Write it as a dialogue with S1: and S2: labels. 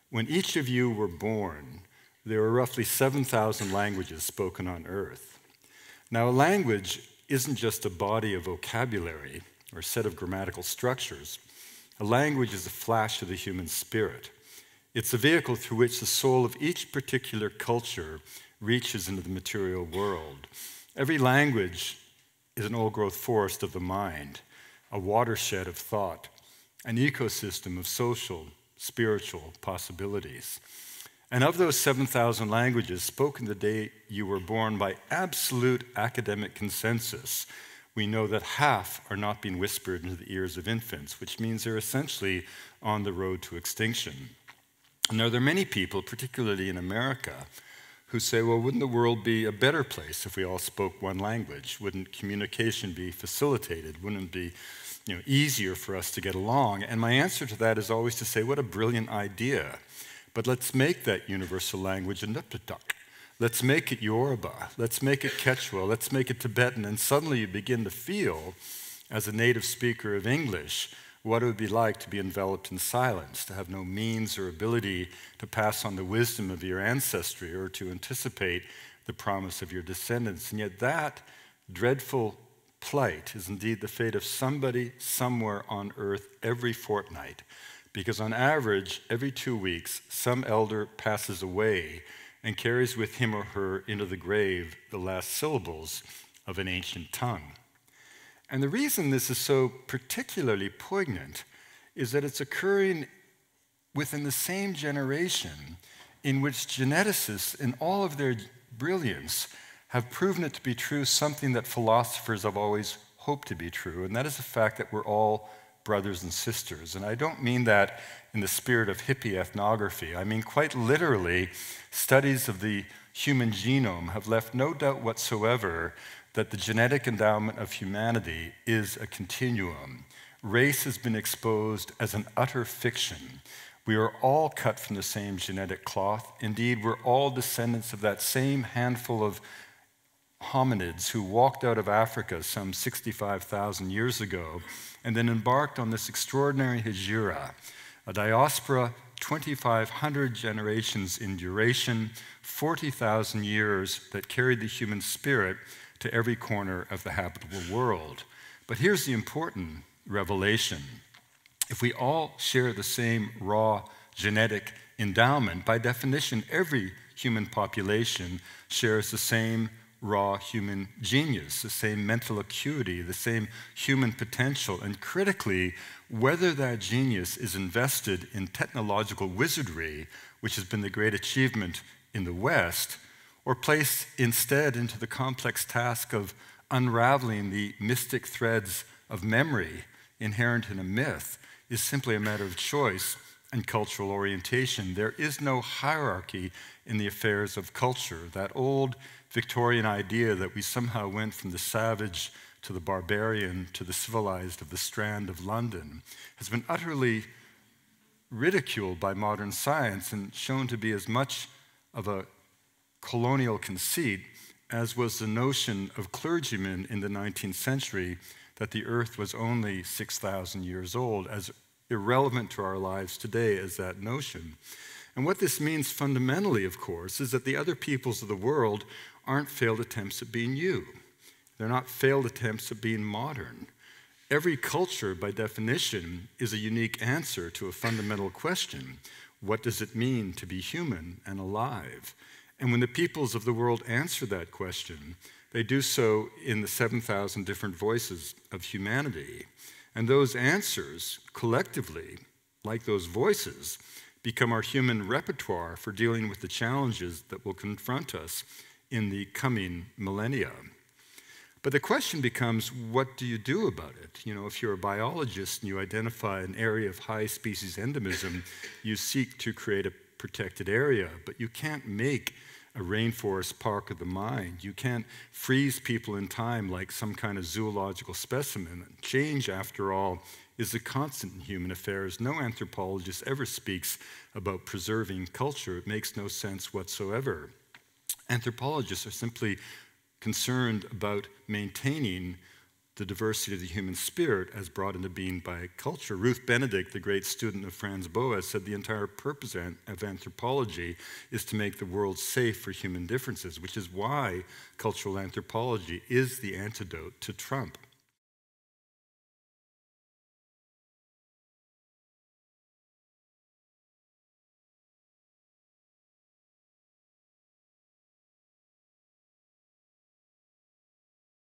S1: When each of you were born, there were roughly 7,000 languages spoken on Earth. Now, a language isn't just a body of vocabulary or a set of grammatical structures. A language is a flash of the human spirit. It's a vehicle through which the soul of each particular culture reaches into the material world. Every language is an old-growth forest of the mind, a watershed of thought, an ecosystem of social, spiritual possibilities. And of those 7,000 languages spoken the day you were born by absolute academic consensus, we know that half are not being whispered into the ears of infants, which means they're essentially on the road to extinction. And there are many people, particularly in America, who say, well, wouldn't the world be a better place if we all spoke one language? Wouldn't communication be facilitated? Wouldn't it be easier for us to get along? And my answer to that is always to say, what a brilliant idea. But let's make that universal language a Nuptatuk. Let's make it Yoruba. Let's make it Quechua. Let's make it Tibetan. And suddenly you begin to feel, as a native speaker of English, what it would be like to be enveloped in silence, to have no means or ability to pass on the wisdom of your ancestry or to anticipate the promise of your descendants. And yet that dreadful plight is indeed the fate of somebody somewhere on earth every fortnight, because on average, every 2 weeks, some elder passes away and carries with him or her into the grave the last syllables of an ancient tongue. And the reason this is so particularly poignant is that it's occurring within the same generation in which geneticists, in all of their brilliance, have proven it to be true, something that philosophers have always hoped to be true, and that is the fact that we're all brothers and sisters. And I don't mean that in the spirit of hippie ethnography. I mean quite literally, studies of the human genome have left no doubt whatsoever that the genetic endowment of humanity is a continuum. Race has been exposed as an utter fiction. We are all cut from the same genetic cloth. Indeed, we're all descendants of that same handful of hominids who walked out of Africa some 65,000 years ago and then embarked on this extraordinary hijra, a diaspora 2,500 generations in duration, 40,000 years that carried the human spirit to every corner of the habitable world. But here's the important revelation. If we all share the same raw genetic endowment, by definition, every human population shares the same raw human genius, the same mental acuity, the same human potential, and critically, whether that genius is invested in technological wizardry, which has been the great achievement in the West, or placed instead into the complex task of unraveling the mystic threads of memory inherent in a myth, is simply a matter of choice and cultural orientation. There is no hierarchy in the affairs of culture. That old Victorian idea that we somehow went from the savage to the barbarian to the civilized of the Strand of London has been utterly ridiculed by modern science and shown to be as much of a colonial conceit as was the notion of clergymen in the 19th century that the earth was only 6,000 years old, as irrelevant to our lives today as that notion. And what this means fundamentally, of course, is that the other peoples of the world aren't failed attempts at being you. They're not failed attempts at being modern. Every culture, by definition, is a unique answer to a fundamental question. What does it mean to be human and alive? And when the peoples of the world answer that question, they do so in the 7,000 different voices of humanity. And those answers, collectively, like those voices, become our human repertoire for dealing with the challenges that will confront us in the coming millennia. But the question becomes, what do you do about it? If you're a biologist and you identify an area of high species endemism, you seek to create a protected area, but you can't make a rainforest park of the mind. You can't freeze people in time like some kind of zoological specimen. Change, after all, is a constant in human affairs. No anthropologist ever speaks about preserving culture. It makes no sense whatsoever. Anthropologists are simply concerned about maintaining the diversity of the human spirit as brought into being by culture. Ruth Benedict, the great student of Franz Boas, said the entire purpose of anthropology is to make the world safe for human differences, which is why cultural anthropology is the antidote to Trump.